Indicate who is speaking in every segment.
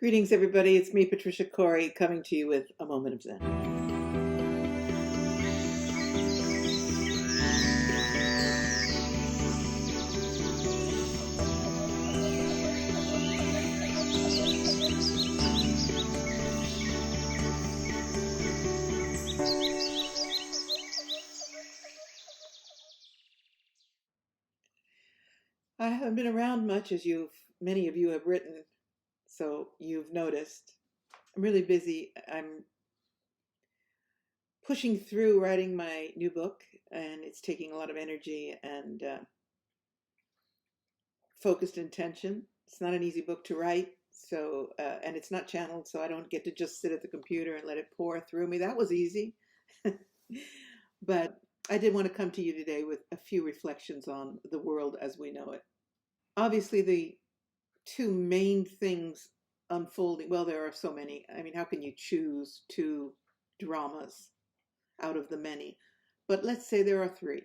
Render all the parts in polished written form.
Speaker 1: Greetings, everybody. It's me, Patricia Cori, coming to you with a moment of Zen. I haven't been around much, as many of you have written, so you've noticed. I'm really busy. I'm pushing through writing my new book, and it's taking a lot of energy and focused intention. It's not an easy book to write, and it's not channeled, so I don't get to just sit at the computer and let it pour through me. That was easy. But I did want to come to you today with a few reflections on the world as we know it. Obviously, the two main things unfolding, well, there are so many. I mean, how can you choose two dramas out of the many? But let's say there are three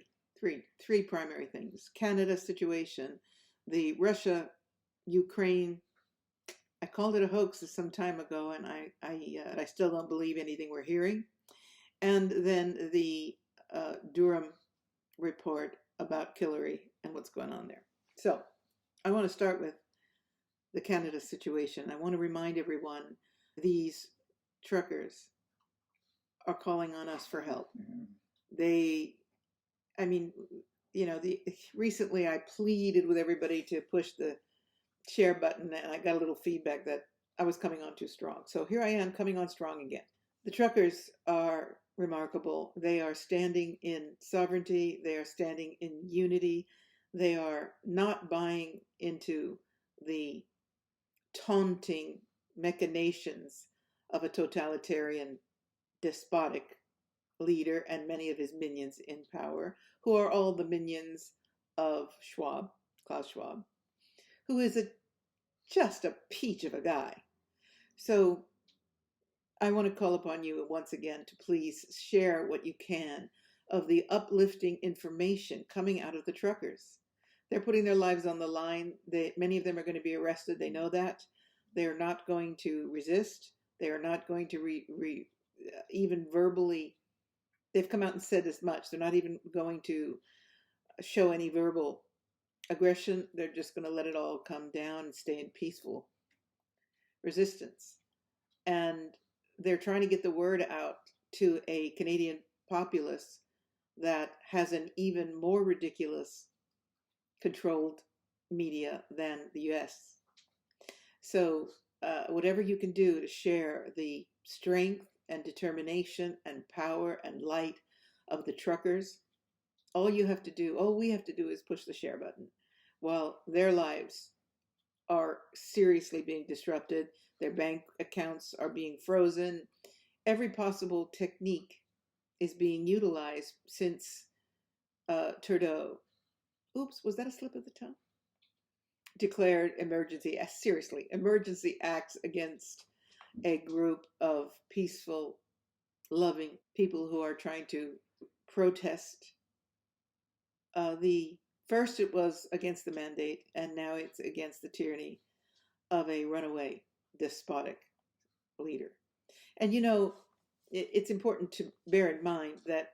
Speaker 1: primary things. Canada's situation, the Russia-Ukraine, I called it a hoax some time ago, and I still don't believe anything we're hearing. And then the Durham report about Hillary and what's going on there. So I want to start with the Canada situation. I want to remind everyone these truckers are calling on us for help. Recently I pleaded with everybody to push the share button, and I got a little feedback that I was coming on too strong. So here I am coming on strong again. The truckers are remarkable. They are standing in sovereignty. They are standing in unity. They are not buying into the taunting machinations of a totalitarian, despotic leader and many of his minions in power, who are all the minions of Klaus Schwab, who is just a peach of a guy. So I want to call upon you once again to please share what you can of the uplifting information coming out of the truckers. They're putting their lives on the line. Many of them are going to be arrested. They know that. They are not going to resist. They are not going to even verbally. They've come out and said as much. They're not even going to show any verbal aggression. They're just going to let it all come down and stay in peaceful resistance. And they're trying to get the word out to a Canadian populace that has an even more ridiculous controlled media than the US. So whatever you can do to share the strength and determination and power and light of the truckers, all we have to do is push the share button while their lives are seriously being disrupted. Their bank accounts are being frozen. Every possible technique is being utilized since Trudeau, oops, was that a slip of the tongue? Declared emergency acts against a group of peaceful, loving people who are trying to protest. First it was against the mandate, and now it's against the tyranny of a runaway, despotic leader. And it's important to bear in mind that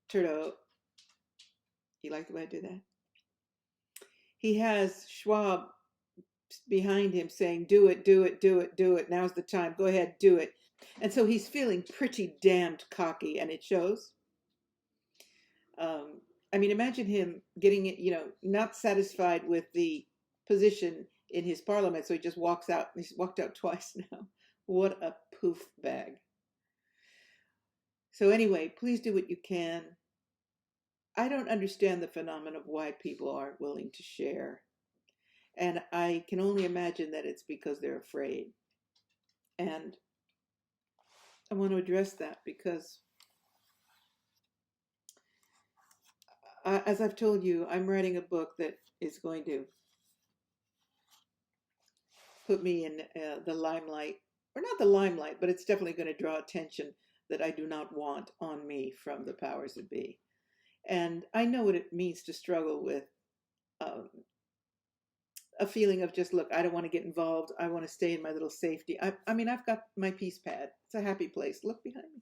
Speaker 1: Trudeau, you like the way I do that? He has Schwab behind him saying, do it, do it, do it, do it. Now's the time. Go ahead, do it. And so he's feeling pretty damned cocky, and it shows. Imagine him getting it, not satisfied with the position in his parliament, so he just walks out. He's walked out twice now. What a poof bag. So anyway, please do what you can. I don't understand the phenomenon of why people aren't willing to share. And I can only imagine that it's because they're afraid. And I want to address that because, as I've told you, I'm writing a book that is going to put me in the limelight, or not the limelight, but it's definitely going to draw attention that I do not want on me from the powers that be. And I know what it means to struggle with a feeling of just, look, I don't want to get involved. I want to stay in my little safety. I mean, I've got my peace pad. It's a happy place. Look behind me.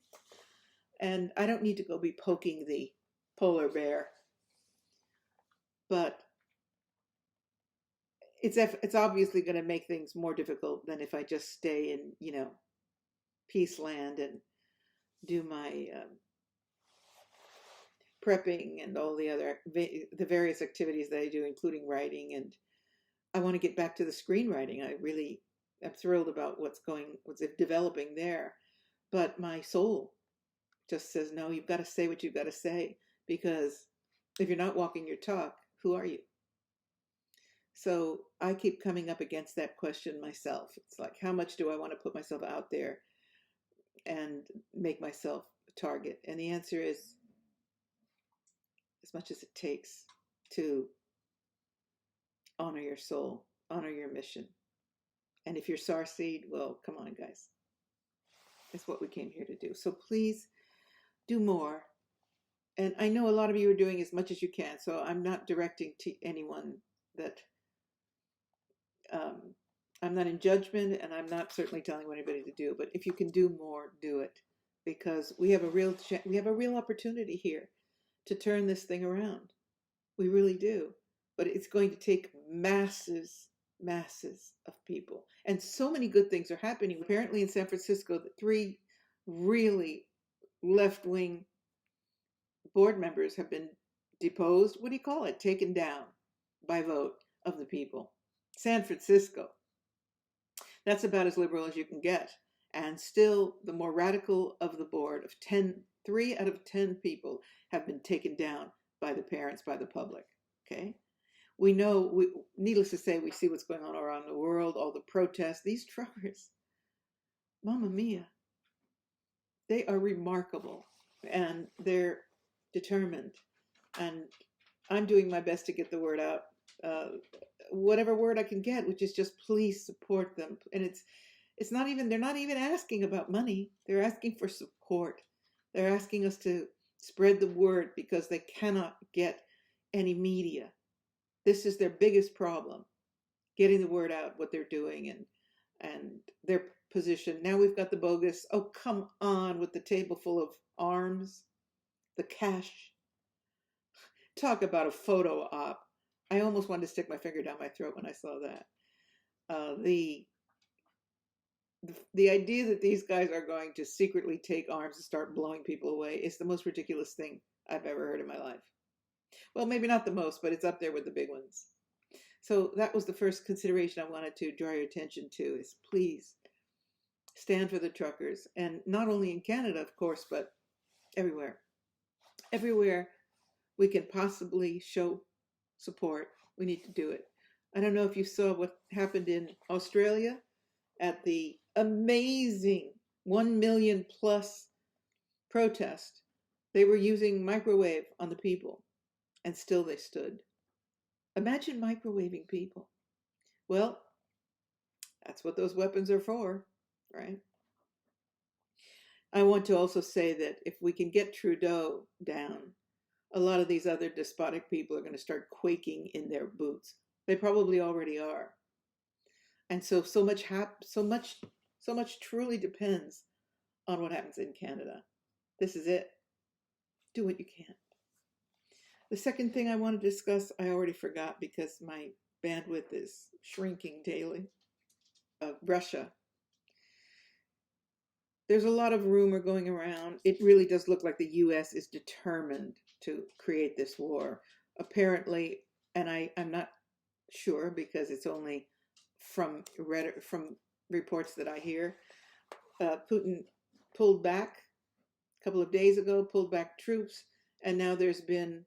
Speaker 1: And I don't need to go be poking the polar bear. But it's obviously going to make things more difficult than if I just stay in, peace land and do my prepping and all the various activities that I do, including writing. And I want to get back to the screenwriting. I really am thrilled about what's developing there. But my soul just says, no, you've got to say what you've got to say, because if you're not walking your talk, who are you? So I keep coming up against that question myself. It's like, how much do I want to put myself out there and make myself a target? And the answer is as much as it takes to honor your soul, honor your mission. And if you're starseed, well, come on, guys. It's what we came here to do. So please do more. And I know a lot of you are doing as much as you can, so I'm not directing to anyone that I'm not in judgment, and I'm not certainly telling anybody to do. But if you can do more, do it, because we have a real opportunity here to turn this thing around. We really do. But it's going to take masses of people, and so many good things are happening. Apparently, in San Francisco, the 3 really left-wing board members have been deposed. What do you call it? Taken down by vote of the people. San Francisco. That's about as liberal as you can get. And still, the more radical of the board of 3 out of 10 people have been taken down by the parents, by the public. Okay? We know, needless to say, we see what's going on around the world, all the protests. These truckers, Mamma Mia, they are remarkable, and they're determined. And I'm doing my best to get the word out. Whatever word I can get, which is just please support them. And they're not even asking about money. They're asking for support. They're asking us to spread the word because they cannot get any media. This is their biggest problem, getting the word out, what they're doing and their position. Now we've got the bogus, oh, come on, with the table full of arms, the cash. Talk about a photo op. I almost wanted to stick my finger down my throat when I saw that. The idea that these guys are going to secretly take arms and start blowing people away is the most ridiculous thing I've ever heard in my life. Well, maybe not the most, but it's up there with the big ones. So that was the first consideration I wanted to draw your attention to, is please stand for the truckers. And not only in Canada, of course, but everywhere. Everywhere we can possibly show support, we need to do it. I don't know if you saw what happened in Australia at the amazing 1 million plus protest. They were using microwave on the people, and still they stood. Imagine microwaving people. Well, that's what those weapons are for, right? I want to also say that if we can get Trudeau down, a lot of these other despotic people are going to start quaking in their boots. They probably already are. And so much truly depends on what happens in Canada. This is it. Do what you can. The second thing I want to discuss, I already forgot because my bandwidth is shrinking daily. Russia. There's a lot of rumor going around. It really does look like the U.S. is determined to create this war. Apparently, and I'm not sure because it's only from reports that I hear, Putin pulled back a couple of days ago, pulled back troops, and now there's been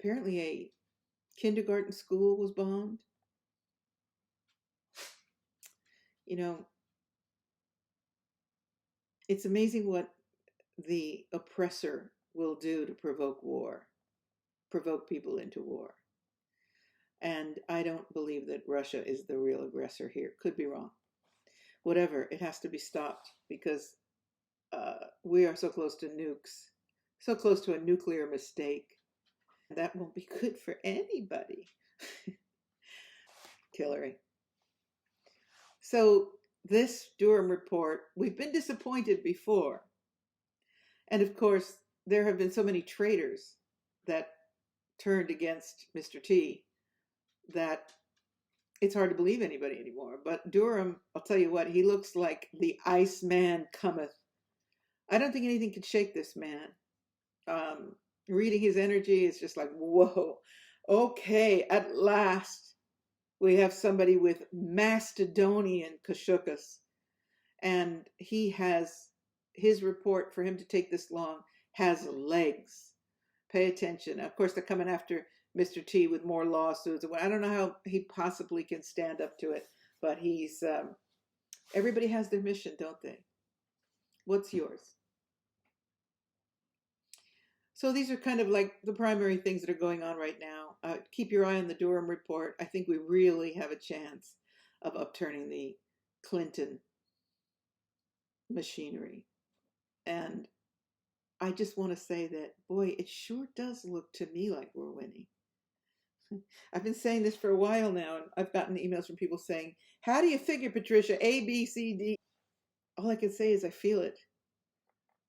Speaker 1: apparently a kindergarten school was bombed. You know, it's amazing what the oppressor will do to provoke war, provoke people into war. And I don't believe that Russia is the real aggressor here. Could be wrong. Whatever, it has to be stopped because we are so close to nukes, so close to a nuclear mistake. That won't be good for anybody. Hillary. So this Durham report, we've been disappointed before. And of course, there have been so many traitors that turned against Mr. T that it's hard to believe anybody anymore. But Durham, I'll tell you what, he looks like the Iceman cometh. I don't think anything can shake this man. Reading his energy is just like, whoa, okay, at last we have somebody with Macedonian Kashukas. And he has, his report for him to take this long has legs. Pay attention. Of course, they're coming after Mr. T with more lawsuits. I don't know how he possibly can stand up to it, but he's, everybody has their mission, don't they? What's yours? So these are kind of like the primary things that are going on right now. Keep your eye on the Durham report. I think we really have a chance of upturning the Clinton machinery. And I just want to say that, boy, it sure does look to me like we're winning. I've been saying this for a while now, and I've gotten emails from people saying, how do you figure, Patricia, A, B, C, D? All I can say is I feel it.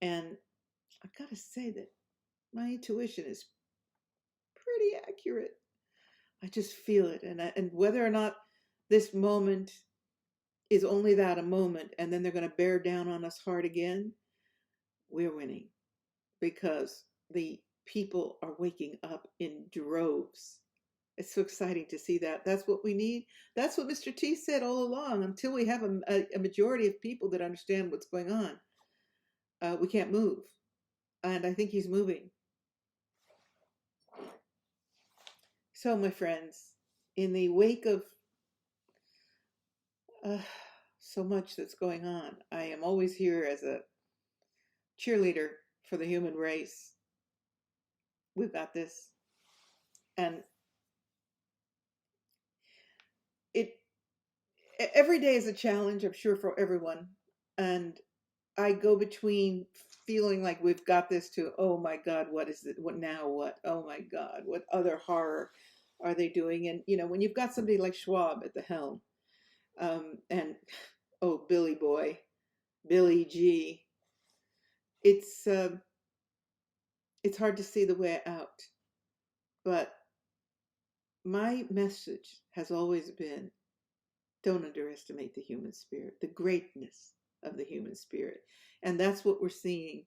Speaker 1: And I've got to say that my intuition is pretty accurate. I just feel it. And whether or not this moment is only that, a moment, and then they're going to bear down on us hard again, we're winning. Because the people are waking up in droves. It's so exciting to see that. That's what we need. That's what Mr. T said all along. Until we have a majority of people that understand what's going on, we can't move. And I think he's moving. So, my friends, in the wake of so much that's going on, I am always here as a cheerleader for the human race. We've got this. And every day is a challenge, I'm sure, for everyone. And I go between feeling like we've got this to, oh my God, what is it? What now? What? Oh my God, what other horror are they doing? And, you know, when you've got somebody like Schwab at the helm, and, oh, Billy boy, Billy G, it's hard to see the way out. But my message has always been, don't underestimate the human spirit, the greatness of the human spirit. And that's what we're seeing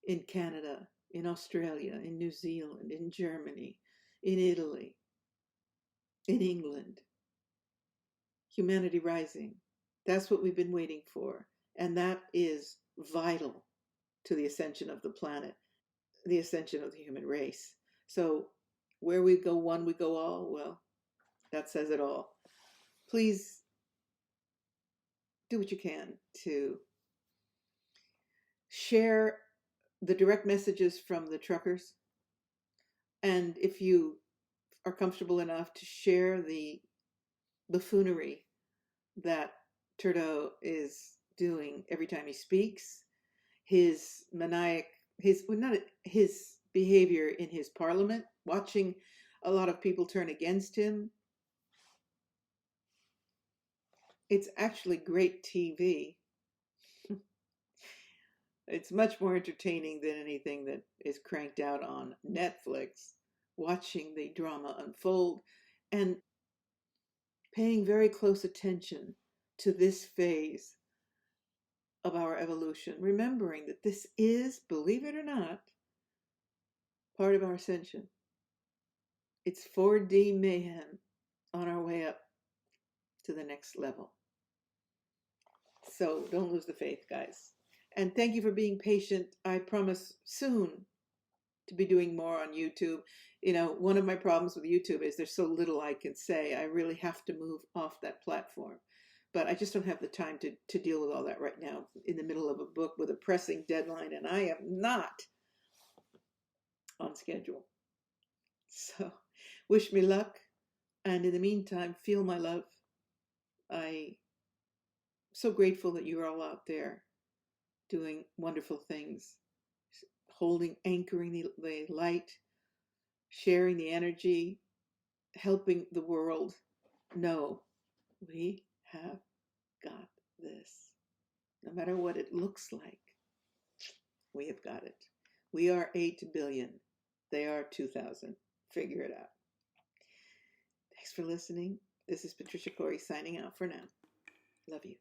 Speaker 1: in Canada, in Australia, in New Zealand, in Germany, in Italy, in England. Humanity rising. That's what we've been waiting for. And that is vital to the ascension of the planet, the ascension of the human race. So where we go one, we go all. Well, that says it all. Please do what you can to share the direct messages from the truckers. And if you are comfortable enough to share the buffoonery that Trudeau is doing every time he speaks, his behavior in his parliament, watching a lot of people turn against him. It's actually great TV. It's much more entertaining than anything that is cranked out on Netflix, watching the drama unfold and paying very close attention to this phase of our evolution, remembering that this is, believe it or not, part of our ascension. It's 4D mayhem on our way up to the next level. So don't lose the faith, guys. And thank you for being patient. I promise soon to be doing more on YouTube. You know, one of my problems with YouTube is there's so little I can say. I really have to move off that platform. But I just don't have the time to deal with all that right now, in the middle of a book with a pressing deadline, and I am not on schedule. So wish me luck. And in the meantime, feel my love. I'm so grateful that you're all out there doing wonderful things, anchoring the light, sharing the energy, helping the world know We have got this. No matter what it looks like, we have got it. We are 8 billion. They are 2,000. Figure it out. Thanks for listening. This is Patricia Cori signing out for now. Love you.